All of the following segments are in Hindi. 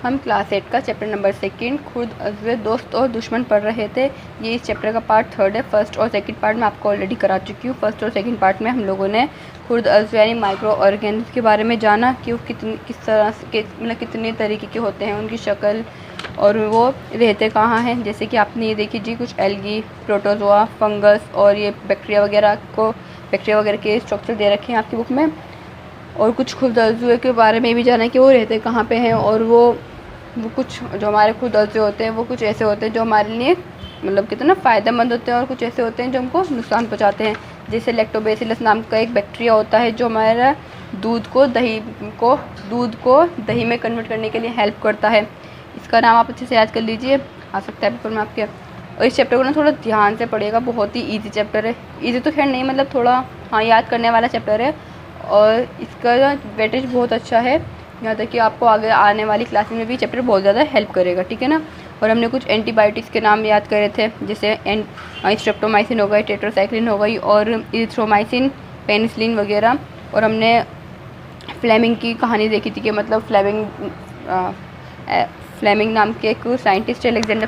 हम क्लास 8 का चैप्टर नंबर 2 खुद अज़्वे दोस्त और दुश्मन पढ़ रहे थे। ये इस चैप्टर का पार्ट 3 है। फर्स्ट और सेकंड पार्ट मैं आपको ऑलरेडी करा चुकी हूँ। फर्स्ट और सेकंड पार्ट में हम लोगों ने खुद अज़्वे यानी माइक्रो ऑर्गेनिज्म के बारे में जाना कि वो किस तरह से मतलब कितने तरीके के होते हैं, उनकी शक्ल और वो रहते कहाँ हैं। जैसे कि आपने ये देखी जी, कुछ एल्गी, प्रोटोजोआ, फंगस और ये बैक्टीरिया वगैरह के स्ट्रक्चर दे रखे हैं आपकी बुक में। और कुछ खुद अज़्वे के बारे में भी जाना कि वो रहते कहाँ पे हैं, और वो कुछ जो हमारे खुद अज़्वे होते हैं वो कुछ ऐसे होते हैं जो हमारे लिए मतलब कितना फ़ायदेमंद होते हैं, और कुछ ऐसे होते हैं जो हमको नुकसान पहुँचाते हैं। जैसे लैक्टोबैसिलस नाम का एक बैक्टीरिया होता है जो हमारा दूध को दही में कन्वर्ट करने के लिए हेल्प करता है। इसका नाम आप अच्छे से याद कर लीजिए, आ सकता है पेपर में आपके। और इस चैप्टर को ना थोड़ा ध्यान से पढ़िएगा, बहुत ही ईजी चैप्टर है। ईजी तो खैर नहीं, मतलब थोड़ा याद करने वाला चैप्टर है, और इसका वेटेज बहुत अच्छा है। यहाँ तक कि आपको आगे आने वाली क्लास में भी चैप्टर बहुत ज़्यादा हेल्प करेगा, ठीक है ना। और हमने कुछ एंटीबायोटिक्स के नाम याद करे थे, जैसे स्ट्रेप्टोमाइसिन हो गई, टेट्रासाइक्लिन हो गई, और इरिथ्रोमाइसिन, पेनिसिलिन वगैरह। और हमने फ्लेमिंग की कहानी देखी थी कि मतलब फ्लेमिंग नाम के एक साइंटिस्ट, अलेक्जेंडर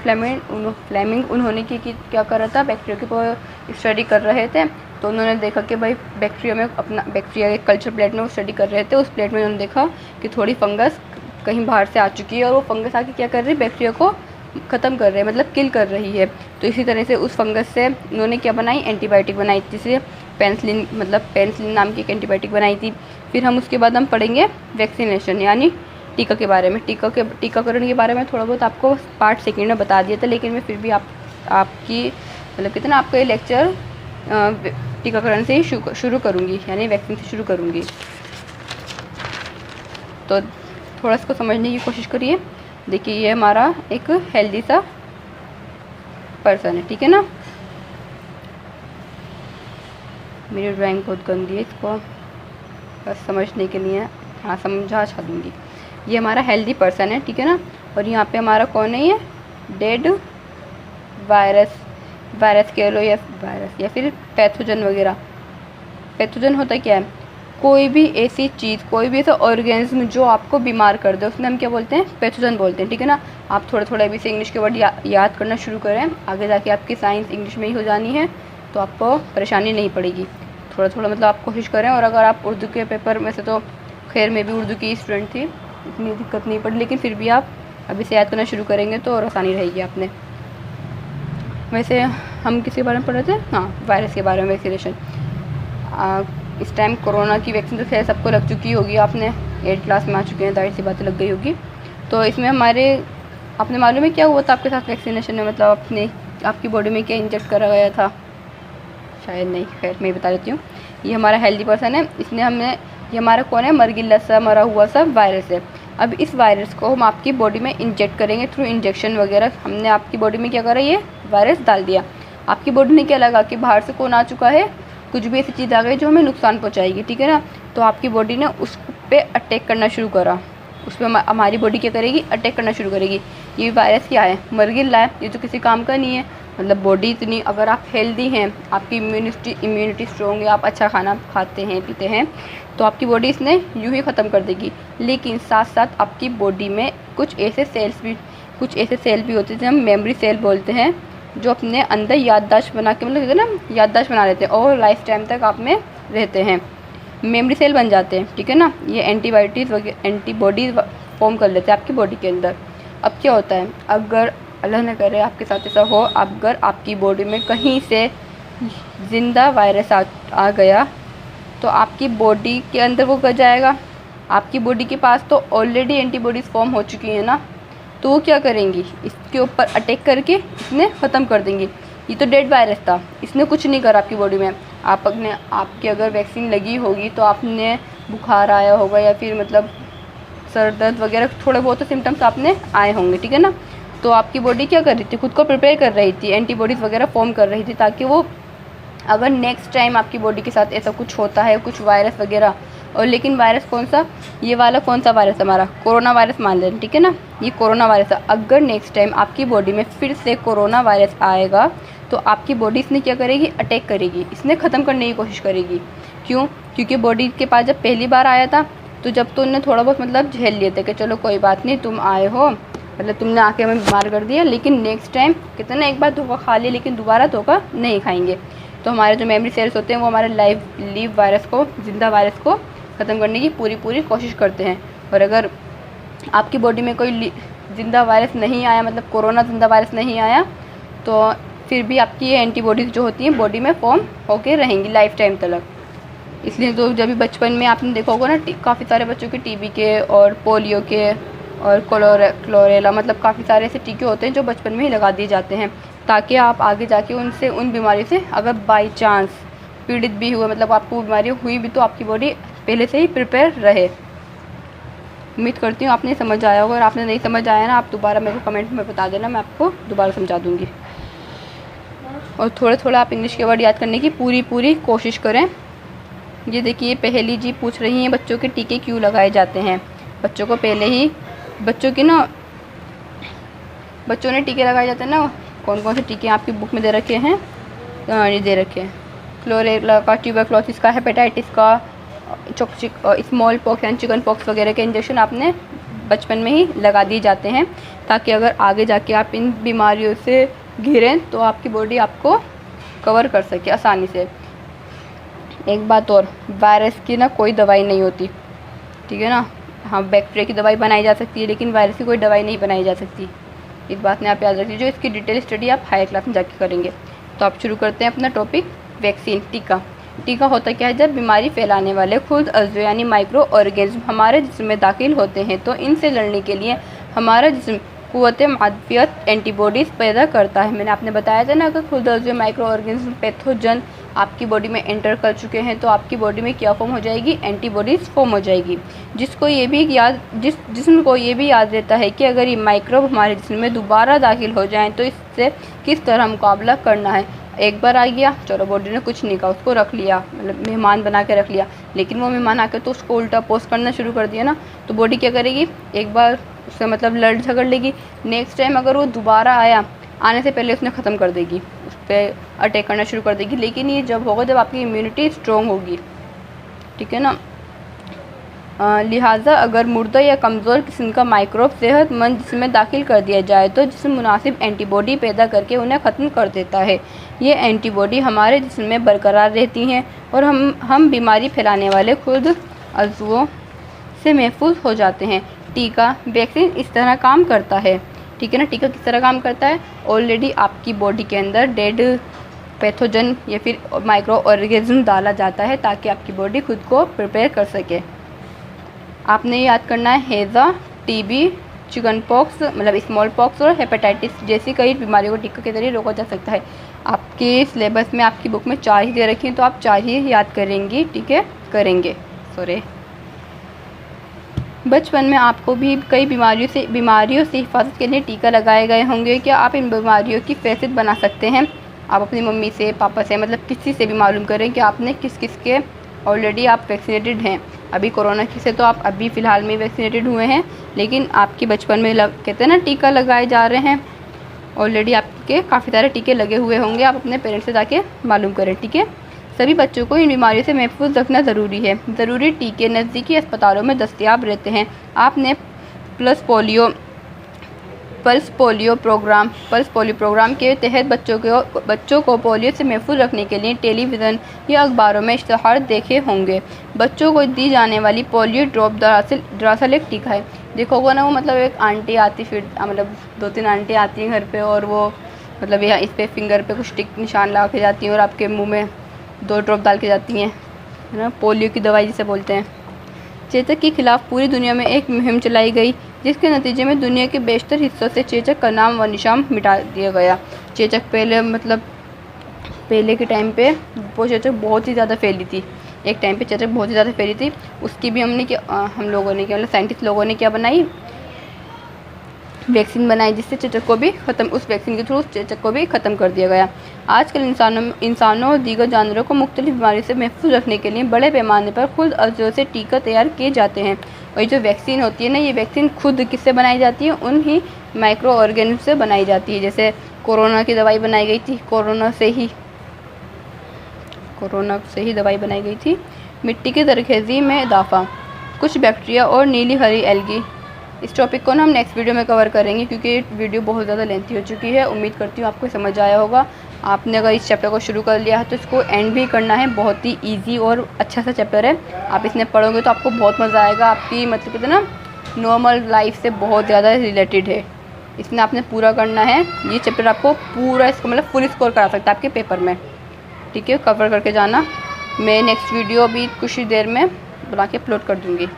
फ्लेमिंग उन्होंने क्या करा था, बैक्टीरिया की स्टडी कर रहे थे। तो उन्होंने देखा कि भाई बैक्टीरिया के कल्चर प्लेट में वो स्टडी कर रहे थे। उस प्लेट में उन्होंने देखा कि थोड़ी फंगस कहीं बाहर से आ चुकी है, और वो फंगस आके क्या कर रही है, बैक्टीरिया को ख़त्म कर रहे हैं, मतलब किल कर रही है। तो इसी तरह से उस फंगस से उन्होंने क्या बनाई, एंटीबायोटिक बनाई, जिसे पेनिसिलिन नाम की एक एंटीबायोटिक बनाई थी। फिर हम उसके बाद हम पढ़ेंगे वैक्सीनेशन यानी टीका के बारे में। टीकाकरण के बारे में थोड़ा बहुत आपको पार्ट 2 में बता दिया था, लेकिन मैं फिर भी आपकी मतलब कितना आपका ये लेक्चर टीकाकरण से ही शुरू करूँगी, यानी वैक्सीन से शुरू करूँगी। तो थोड़ा इसको समझने की कोशिश करिए। देखिए, ये हमारा एक हेल्दी सा पर्सन है, ठीक है ना। मेरी ड्राइंग बहुत गंदी है, इसको बस समझने के लिए समझा दूँगी। ये हमारा हेल्दी पर्सन है, ठीक है ना। और यहाँ पे हमारा कौन है, ये डेड वायरस कह लो, या फिर पैथोजन वगैरह। पैथोजन होता क्या है, कोई भी ऐसी चीज़, कोई भी ऐसा ऑर्गेनिज्म जो आपको बीमार कर दे, उसमें हम क्या बोलते हैं, पैथोजन बोलते हैं, ठीक है ना। आप थोड़े अभी से इंग्लिश के वर्ड याद करना शुरू करें, आगे जाके आपकी साइंस इंग्लिश में ही हो जानी है, तो आपको परेशानी नहीं पड़ेगी। थोड़ा मतलब आप कोशिश करें। और अगर आप उर्दू के पेपर में से, तो खैर मैं भी उर्दू की स्टूडेंट थी, इतनी दिक्कत नहीं पड़ी, लेकिन फिर भी आप अभी से याद करना शुरू करेंगे तो और आसानी रहेगी आपने। वैसे हम किसके बारे में पढ़ रहे थे, वायरस के बारे में, वैक्सीनेशन। इस टाइम कोरोना की वैक्सीन तो खैर सबको लग चुकी होगी, आपने 8 क्लास में आ चुके हैं, जाहिर सी बातें लग गई होगी। तो इसमें आपने मालूम है क्या हुआ था आपके साथ वैक्सीनेशन में, मतलब आपकी बॉडी में क्या इंजेक्ट करा गया था, शायद नहीं, खैर मैं बता देती हूँ। ये हमारा हेल्दी पर्सन है, ये हमारा कौन है, मरगिल्ला सा मरा हुआ सा वायरस है। अब इस वायरस को हम आपकी बॉडी में इंजेक्ट करेंगे थ्रू इंजेक्शन वगैरह। हमने आपकी बॉडी में क्या करा, ये वायरस डाल दिया। आपकी बॉडी ने क्या लगा कि बाहर से कौन आ चुका है, कुछ भी ऐसी चीज़ आ गई जो हमें नुकसान पहुंचाएगी, ठीक है ना। तो आपकी बॉडी ने उस पर अटैक करना शुरू करा, उस पर हमारी बॉडी क्या करेगी, अटैक करना शुरू करेगी। ये वायरस क्या है, मरगिल्ला है, ये तो किसी काम का नहीं है। मतलब बॉडी इतनी, अगर आप हेल्दी हैं, आपकी इम्यूनिटी स्ट्रॉन्ग है, आप अच्छा खाना खाते हैं पीते हैं, तो आपकी बॉडी इसने यूँ ही ख़त्म कर देगी। लेकिन साथ साथ आपकी बॉडी में कुछ ऐसे सेल भी होते हैं जो हम मेमोरी सेल बोलते हैं, जो अपने अंदर याददाश्त बना के, मतलब ना याददाश्त बना लेते हैं और लाइफ टाइम तक आप में रहते हैं, मेमोरी सेल बन जाते हैं, ठीक है ना। ये एंटीबॉडीज़ फॉर्म कर लेते हैं आपकी बॉडी के अंदर। अब क्या होता है, अगर अल्लाह न करे आपके साथ ऐसा हो, अगर आपकी बॉडी में कहीं से ज़िंदा वायरस आ गया, तो आपकी बॉडी के अंदर वो कर जाएगा। आपकी बॉडी के पास तो ऑलरेडी एंटीबॉडीज़ फॉर्म हो चुकी हैं ना, तो वो क्या करेंगी, इसके ऊपर अटैक करके इसने ख़त्म कर देंगी। ये तो डेड वायरस था, इसने कुछ नहीं करा आपकी बॉडी में। आपकी अगर वैक्सीन लगी होगी तो आपने बुखार आया होगा, या फिर मतलब सर दर्द वगैरह थोड़े बहुत तो सिम्टम्स आपने आए होंगे, ठीक है ना। तो आपकी बॉडी क्या कर रही थी, खुद को प्रिपेयर कर रही थी, एंटीबॉडीज़ वगैरह फॉर्म कर रही थी, ताकि वो अगर नेक्स्ट टाइम आपकी बॉडी के साथ ऐसा कुछ होता है, कुछ वायरस वगैरह, और लेकिन वायरस कौन सा, ये वाला कौन सा वायरस, हमारा कोरोना वायरस मान लें, ठीक है ना। ये कोरोना वायरस है, अगर नेक्स्ट टाइम आपकी बॉडी में फिर से कोरोना वायरस आएगा, तो आपकी बॉडी इसने क्या करेगी, अटैक करेगी, इसने ख़त्म करने की कोशिश करेगी। क्यों, क्योंकि बॉडी के पास जब पहली बार आया था तो जब तो उन्होंने थोड़ा बहुत मतलब झेल लिए थे कि चलो कोई बात नहीं, तुम आए हो, मतलब तुमने आके हमें बीमार कर दिया, लेकिन नेक्स्ट टाइम कहते हैं ना, एक बार धोखा खा लिया लेकिन दोबारा धोखा नहीं खाएंगे। तो हमारे जो मेमोरी सेल्स होते हैं वो हमारे लीव वायरस को, जिंदा वायरस को ख़त्म करने की पूरी कोशिश करते हैं। और अगर आपकी बॉडी में कोई जिंदा वायरस नहीं आया, मतलब कोरोना जिंदा वायरस नहीं आया, तो फिर भी आपकी ये एंटीबॉडीज़ जो होती हैं बॉडी में फॉर्म होके रहेंगी लाइफ टाइम तक। इसलिए तो जब भी बचपन में आपने देखा होगा ना, काफ़ी सारे बच्चों के टीबी के और पोलियो के और क्लोरेला, मतलब काफ़ी सारे ऐसे टीके होते हैं जो बचपन में ही लगा दिए जाते हैं, ताकि आप आगे जाके उनसे, उन बीमारियों से अगर बाई चांस पीड़ित भी हुए, मतलब आपको बीमारी हुई भी, तो आपकी बॉडी पहले से ही प्रिपेयर रहे। उम्मीद करती हूँ आपने समझ आया होगा। और आपने नहीं समझ आया ना, आप दोबारा मेरे को कमेंट में बता देना, मैं आपको दोबारा समझा दूँगी। और थोड़ा आप इंग्लिश के वर्ड याद करने की पूरी कोशिश करें। ये देखिए पहली जी पूछ रही हैं, बच्चों के टीके क्यों लगाए जाते हैं। बच्चों को पहले ही बच्चों ने टीके लगाए जाते हैं ना। कौन कौन से टीके आपकी बुक में दे रखे हैं, ये दे रखे हैं, क्लोरेला का, ट्यूबरक्लोसिस का, हेपेटाइटिस का, small pox and chicken pox वगैरह के इंजेक्शन आपने बचपन में ही लगा दिए जाते हैं, ताकि अगर आगे जाके आप इन बीमारियों से घिरें तो आपकी बॉडी आपको कवर कर सके आसानी से। एक बात और, वायरस की ना कोई दवाई नहीं होती, ठीक है ना। हाँ, बैक्टीरिया की दवाई बनाई जा सकती है, लेकिन वायरस की कोई दवाई नहीं बनाई जा सकती। इस बात ने आप याद रखिए। जो इसकी डिटेल स्टडी आप हायर क्लास में जाके करेंगे। तो आप शुरू करते हैं अपना टॉपिक, वैक्सीन, टीका। टीका होता क्या है, जब बीमारी फैलाने वाले खुद अज़्व यानी माइक्रो ऑर्गेनिज्म हमारे जिस्म में दाखिल होते हैं, तो इनसे लड़ने के लिए हमारा जिस्म क़ुव्वत मुदाफ़ियत एंटीबॉडीज़ पैदा करता है। मैंने आपने बताया था ना, अगर खुद अज़्व माइक्रो ऑर्गेनिज्म पैथोजन आपकी बॉडी में एंटर कर चुके हैं, तो आपकी बॉडी में क्या फॉर्म हो जाएगी, एंटीबॉडीज़ फॉर्म हो जाएगी। जिस्म को ये भी याद रहता है कि अगर ये माइक्रोब हमारे जिस्म में दोबारा दाखिल हो जाएं तो इससे किस तरह मुकाबला करना है। एक बार आ गया, चलो बॉडी ने कुछ नहीं कहा, उसको रख लिया, मतलब मेहमान बना के रख लिया, लेकिन वो मेहमान आके तो उसको उल्टा पोस्ट करना शुरू कर दिया ना, तो बॉडी क्या करेगी, एक बार उससे मतलब लड़ झगड़ लेगी। नेक्स्ट टाइम अगर वो दोबारा आया, आने से पहले उसने ख़त्म कर देगी, उस पर अटैक करना शुरू कर देगी। लेकिन ये जब होगा, जब आपकी इम्यूनिटी स्ट्रॉन्ग होगी, ठीक है ना। लिहाजा अगर मुर्दा या कमज़ोर किस्म का माइक्रोब सेहतमंद जिस्म में दाखिल कर दिया जाए, तो जिस्म मुनासिब एंटीबॉडी पैदा करके उन्हें ख़त्म कर देता है। ये एंटीबॉडी हमारे जिस्म में बरकरार रहती हैं और हम बीमारी फैलाने वाले खुद अज़ुओं से महफूज हो जाते हैं। टीका, वैक्सीन इस तरह काम करता है, ठीक है ना। टीका किस तरह काम करता है, ऑलरेडी आपकी बॉडी के अंदर डेड पैथोजन या फिर माइक्रो ऑर्गेनिज्म डाला जाता है, ताकि आपकी बॉडी खुद को प्रिपेयर कर सके। आपने याद करना है, हैज़ा, टीबी, चिकन पॉक्स मतलब स्मॉल पॉक्स और हेपेटाइटिस जैसी कई बीमारियों को टीका के जरिए रोका जा सकता है। आपके सिलेबस में आपकी बुक में 4 ही दे रखी हैं, तो आप 4 ही याद करेंगी, ठीक है, करेंगे। बचपन में आपको भी कई बीमारियों से हिफाजत के लिए टीका लगाए गए होंगे। क्या आप इन बीमारियों की फहरिस्त बना सकते हैं। आप अपनी मम्मी से, पापा से, मतलब किसी से भी मालूम करें कि आपने किस के ऑलरेडी आप वैक्सीनेटेड हैं। अभी कोरोना की से तो आप अभी फ़िलहाल में वैक्सीनेटेड हुए हैं, लेकिन आपके बचपन में कहते हैं ना टीका लगाए जा रहे हैं, ऑलरेडी आपके काफ़ी सारे टीके लगे हुए होंगे। आप अपने पेरेंट्स से जाके मालूम करें, ठीक है। सभी बच्चों को इन बीमारियों से महफूज रखना ज़रूरी है। ज़रूरी टीके नज़दीकी अस्पतालों में दस्तयाब रहते हैं। आपने पल्स पोलियो प्रोग्राम के तहत बच्चों को पोलियो से महफूज रखने के लिए टेलीविज़न या अखबारों में इश्तहार देखे होंगे। बच्चों को दी जाने वाली पोलियो ड्रॉप दरअसल एक टीका है। देखो होगा ना, वो मतलब एक आंटी आती, फिर मतलब 2-3 आंटी आती हैं घर पे, और वो मतलब यहाँ इस पे फिंगर पे कुछ टिक निशान लगा के जाती हैं और आपके मुंह में 2 ड्रॉप डाल के जाती हैं, है ना, पोलियो की दवाई जिसे बोलते हैं। चेचक के खिलाफ पूरी दुनिया में एक मुहिम चलाई गई, जिसके नतीजे में दुनिया के बेशतर हिस्सों से चेचक का नाम व निशान मिटा दिया गया। चेचक पहले के टाइम पे वो चेचक बहुत ही ज़्यादा फैली थी। एक टाइम पे चेचक बहुत ही ज़्यादा फैली थी, उसकी भी हम लोगों ने क्या, मतलब साइंटिस्ट लोगों ने क्या बनाई, वैक्सीन बनाई, जिससे चेचक को भी ख़त्म, उस वैक्सीन के थ्रू चेचक को भी ख़त्म कर दिया गया। आजकल इंसानों और दीगर जानवरों को मुख्तलिफ बीमारियों से महफूज रखने के लिए बड़े पैमाने पर खुद अज़ुओं से टीका तैयार किए जाते हैं। और ये जो वैक्सीन होती है ना, ये वैक्सीन खुद किससे बनाई जाती है, उन ही माइक्रो ऑर्गेनिज्म से बनाई जाती है। जैसे कोरोना की दवाई बनाई गई थी, कोरोना से ही दवाई बनाई गई थी। मिट्टी की जरखेज़ी में इजाफा, कुछ बैक्टीरिया और नीली हरी एल्गी। इस टॉपिक को ना हम नेक्स्ट वीडियो में कवर करेंगे, क्योंकि ये वीडियो बहुत ज़्यादा लेंथी हो चुकी है। उम्मीद करती हूँ आपको समझ आया होगा। आपने अगर इस चैप्टर को शुरू कर लिया है तो इसको एंड भी करना है। बहुत ही ईजी और अच्छा सा चैप्टर है। आप इसमें पढ़ोगे तो आपको बहुत मज़ा आएगा। आपकी मतलब कहते हैं ना नॉर्मल लाइफ से बहुत ज़्यादा रिलेटेड है। इसमें आपने पूरा करना है। ये चैप्टर आपको पूरा इसको मतलब फुल स्कोर करा सकता है आपके पेपर में। ठीक है, कवर करके जाना। मैं नेक्स्ट वीडियो अभी कुछ ही देर में बना के अपलोड कर दूँगी।